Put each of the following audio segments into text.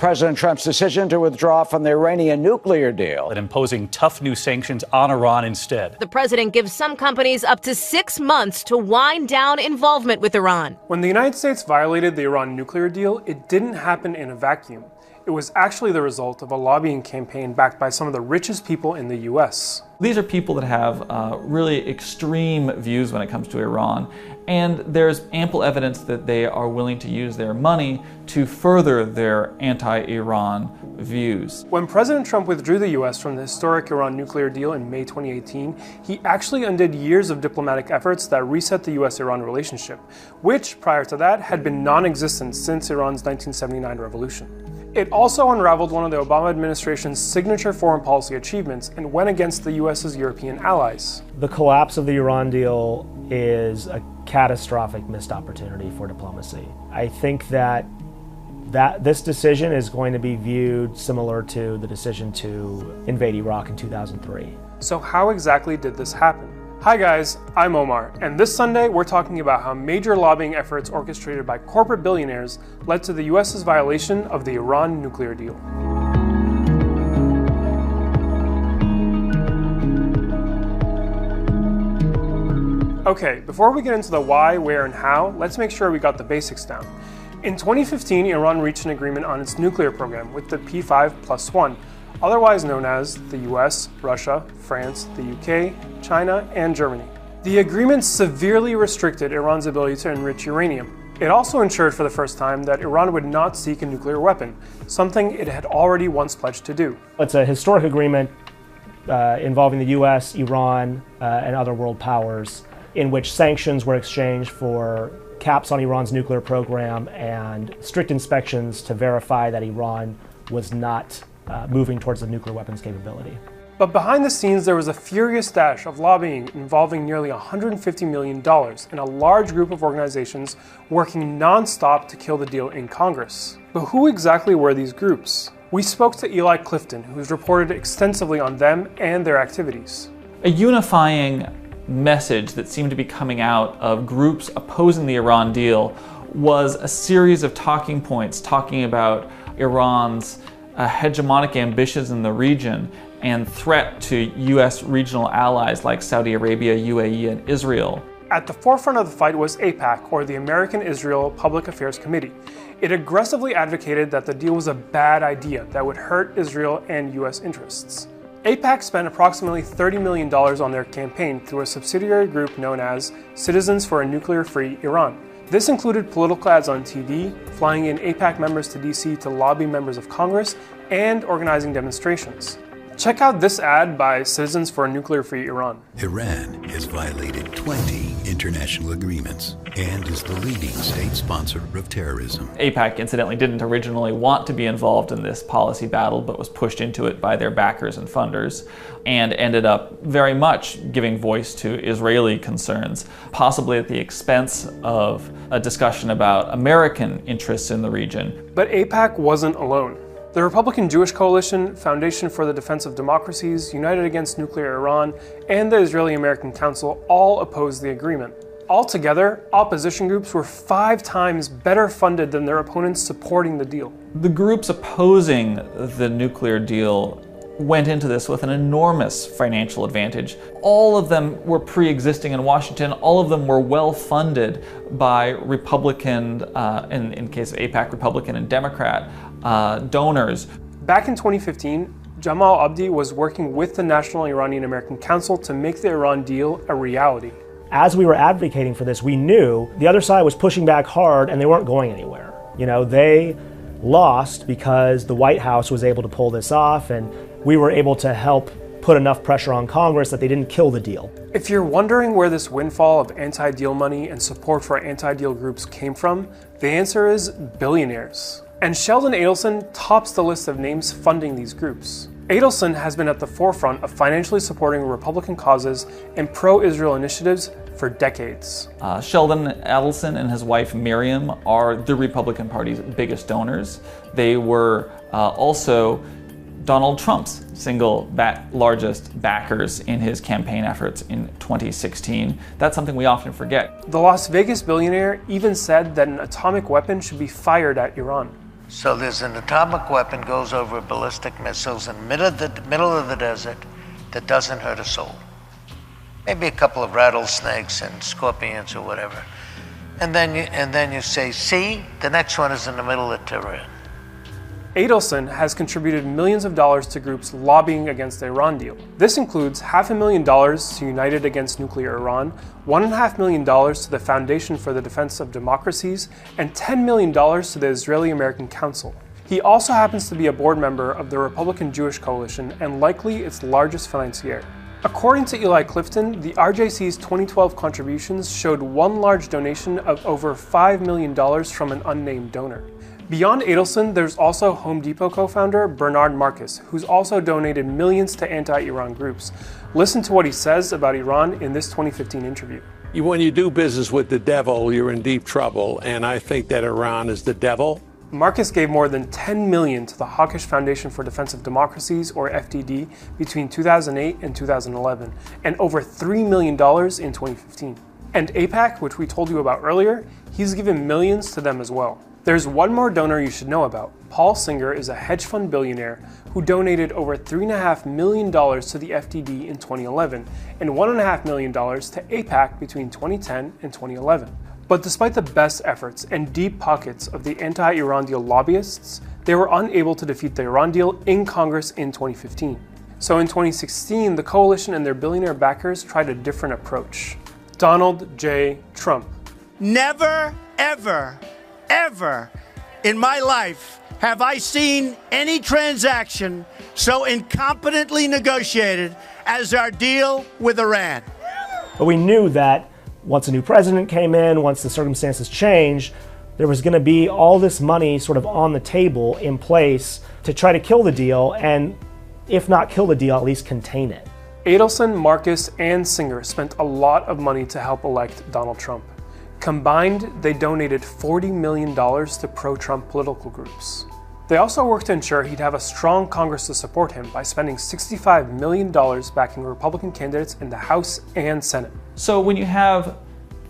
President Trump's decision to withdraw from the Iranian nuclear deal and imposing tough new sanctions on Iran instead. The president gives some companies up to 6 months to wind down involvement with Iran. When the United States violated the Iran nuclear deal, it didn't happen in a vacuum. It was actually the result of a lobbying campaign backed by some of the richest people in the U.S. These are people that have really extreme views when it comes to Iran, and there's ample evidence that they are willing to use their money to further their anti-Iran views. When President Trump withdrew the U.S. from the historic Iran nuclear deal in May 2018, he actually undid years of diplomatic efforts that reset the U.S.-Iran relationship, which, prior to that, had been non-existent since Iran's 1979 revolution. It also unraveled one of the Obama administration's signature foreign policy achievements and went against the U.S.'s European allies. The collapse of the Iran deal is a catastrophic missed opportunity for diplomacy. I think that this decision is going to be viewed similar to the decision to invade Iraq in 2003. So how exactly did this happen? Hi guys, I'm Omar, and this Sunday we're talking about how major lobbying efforts orchestrated by corporate billionaires led to the US's violation of the Iran nuclear deal. Okay, before we get into the why, where, and how, let's make sure we got the basics down. In 2015, Iran reached an agreement on its nuclear program with the P5+1, otherwise known as the US, Russia, France, the UK, China, and Germany. The agreement severely restricted Iran's ability to enrich uranium. It also ensured for the first time that Iran would not seek a nuclear weapon, something it had already once pledged to do. It's a historic agreement involving the US, Iran, and other world powers, in which sanctions were exchanged for caps on Iran's nuclear program and strict inspections to verify that Iran was not moving towards a nuclear weapons capability. But behind the scenes, there was a furious dash of lobbying involving nearly $150 million and a large group of organizations working non-stop to kill the deal in Congress. But who exactly were these groups? We spoke to Eli Clifton, who's reported extensively on them and their activities. A unifying message that seemed to be coming out of groups opposing the Iran deal was a series of talking points talking about Iran's hegemonic ambitions in the region and threat to U.S. regional allies like Saudi Arabia, UAE, and Israel. At the forefront of the fight was AIPAC, or the American-Israel Public Affairs Committee. It aggressively advocated that the deal was a bad idea that would hurt Israel and U.S. interests. AIPAC spent approximately $30 million on their campaign through a subsidiary group known as Citizens for a Nuclear-Free Iran. This included political ads on TV, flying in AIPAC members to DC to lobby members of Congress, and organizing demonstrations. Check out this ad by Citizens for a Nuclear-Free Iran. Iran has violated 20 international agreements and is the leading state sponsor of terrorism. AIPAC, incidentally, didn't originally want to be involved in this policy battle, but was pushed into it by their backers and funders, and ended up very much giving voice to Israeli concerns, possibly at the expense of a discussion about American interests in the region. But AIPAC wasn't alone. The Republican Jewish Coalition, Foundation for the Defense of Democracies, United Against Nuclear Iran, and the Israeli-American Council all opposed the agreement. Altogether, opposition groups were 5 times better funded than their opponents supporting the deal. The groups opposing the nuclear deal went into this with an enormous financial advantage. All of them were pre-existing in Washington. All of them were well funded by Republican, in case of AIPAC, Republican and Democrat donors. Back in 2015, Jamal Abdi was working with the National Iranian-American Council to make the Iran deal a reality. As we were advocating for this, we knew the other side was pushing back hard and they weren't going anywhere. You know, they lost because the White House was able to pull this off, and we were able to help put enough pressure on Congress that they didn't kill the deal. If you're wondering where this windfall of anti-deal money and support for anti-deal groups came from, the answer is billionaires. And Sheldon Adelson tops the list of names funding these groups. Adelson has been at the forefront of financially supporting Republican causes and pro-Israel initiatives for decades. Sheldon Adelson and his wife Miriam are the Republican Party's biggest donors. They were also Donald Trump's single largest backers in his campaign efforts in 2016. That's something we often forget. The Las Vegas billionaire even said that an atomic weapon should be fired at Iran. So there's an atomic weapon goes over ballistic missiles in the middle of the desert that doesn't hurt a soul. Maybe a couple of rattlesnakes and scorpions or whatever. And then you say, see, the next one is in the middle of Tehran. Adelson has contributed millions of dollars to groups lobbying against the Iran deal. This includes $500,000 to United Against Nuclear Iran, $1.5 million to the Foundation for the Defense of Democracies, and $10 million to the Israeli-American Council. He also happens to be a board member of the Republican Jewish Coalition and likely its largest financier. According to Eli Clifton, the RJC's 2012 contributions showed one large donation of over $5 million from an unnamed donor. Beyond Adelson, there's also Home Depot co-founder Bernard Marcus, who's also donated millions to anti-Iran groups. Listen to what he says about Iran in this 2015 interview. When you do business with the devil, you're in deep trouble, and I think that Iran is the devil. Marcus gave more than $10 million to the Hawkish Foundation for Defense of Democracies, or FDD, between 2008 and 2011, and over $3 million in 2015. And AIPAC, which we told you about earlier, he's given millions to them as well. There's one more donor you should know about. Paul Singer is a hedge fund billionaire who donated over $3.5 million to the FDD in 2011 and $1.5 million to AIPAC between 2010 and 2011. But despite the best efforts and deep pockets of the anti-Iran deal lobbyists, they were unable to defeat the Iran deal in Congress in 2015. So in 2016, the coalition and their billionaire backers tried a different approach. Donald J. Trump. Never, ever in my life have I seen any transaction so incompetently negotiated as our deal with Iran. But we knew that once a new president came in, once the circumstances changed, there was going to be all this money sort of on the table in place to try to kill the deal, and if not kill the deal, at least contain it. Adelson, Marcus, and Singer spent a lot of money to help elect Donald Trump. Combined, they donated $40 million to pro-Trump political groups. They also worked to ensure he'd have a strong Congress to support him by spending $65 million backing Republican candidates in the House and Senate. So when you have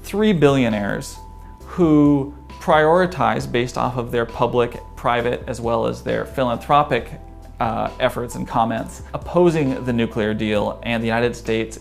three billionaires who prioritize based off of their public, private, as well as their philanthropic efforts and comments opposing the nuclear deal, and the United States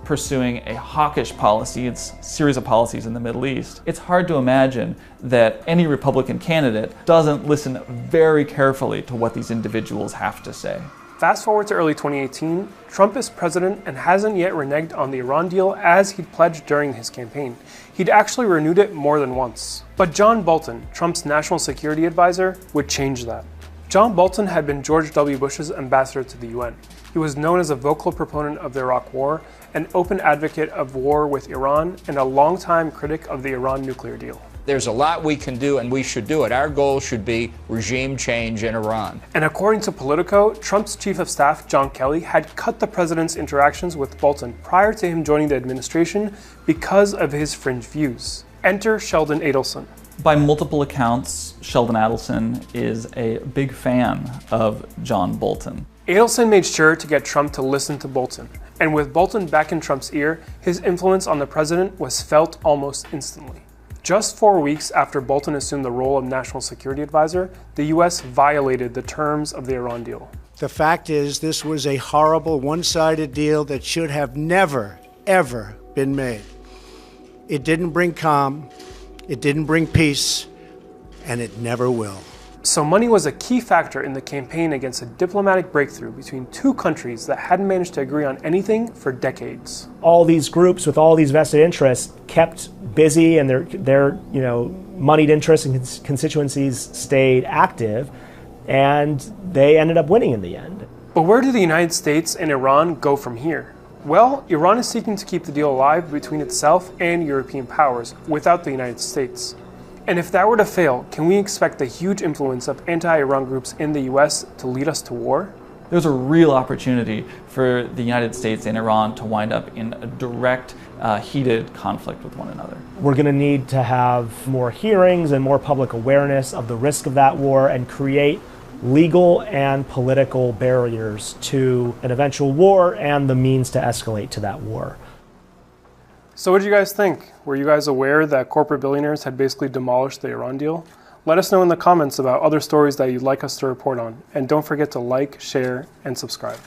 pursuing a hawkish policy, it's a series of policies in the Middle East, it's hard to imagine that any Republican candidate doesn't listen very carefully to what these individuals have to say. Fast forward to early 2018, Trump is president and hasn't yet reneged on the Iran deal as he'd pledged during his campaign. He'd actually renewed it more than once. But John Bolton, Trump's national security advisor, would change that. John Bolton had been George W. Bush's ambassador to the UN. He was known as a vocal proponent of the Iraq War, an open advocate of war with Iran, and a longtime critic of the Iran nuclear deal. There's a lot we can do, and we should do it. Our goal should be regime change in Iran. And according to Politico, Trump's chief of staff, John Kelly, had cut the president's interactions with Bolton prior to him joining the administration because of his fringe views. Enter Sheldon Adelson. By multiple accounts, Sheldon Adelson is a big fan of John Bolton. Adelson made sure to get Trump to listen to Bolton, and with Bolton back in Trump's ear, his influence on the president was felt almost instantly. Just 4 weeks after Bolton assumed the role of National Security Advisor, the U.S. violated the terms of the Iran deal. The fact is, this was a horrible, one-sided deal that should have never, ever been made. It didn't bring calm, it didn't bring peace, and it never will. So money was a key factor in the campaign against a diplomatic breakthrough between two countries that hadn't managed to agree on anything for decades. All these groups with all these vested interests kept busy, and their moneyed interests and constituencies stayed active, and they ended up winning in the end. But where do the United States and Iran go from here? Well, Iran is seeking to keep the deal alive between itself and European powers without the United States. And if that were to fail, can we expect the huge influence of anti-Iran groups in the US to lead us to war? There's a real opportunity for the United States and Iran to wind up in a direct, heated conflict with one another. We're going to need to have more hearings and more public awareness of the risk of that war and create legal and political barriers to an eventual war and the means to escalate to that war. So what did you guys think? Were you guys aware that corporate billionaires had basically demolished the Iran deal? Let us know in the comments about other stories that you'd like us to report on, and don't forget to like, share, and subscribe.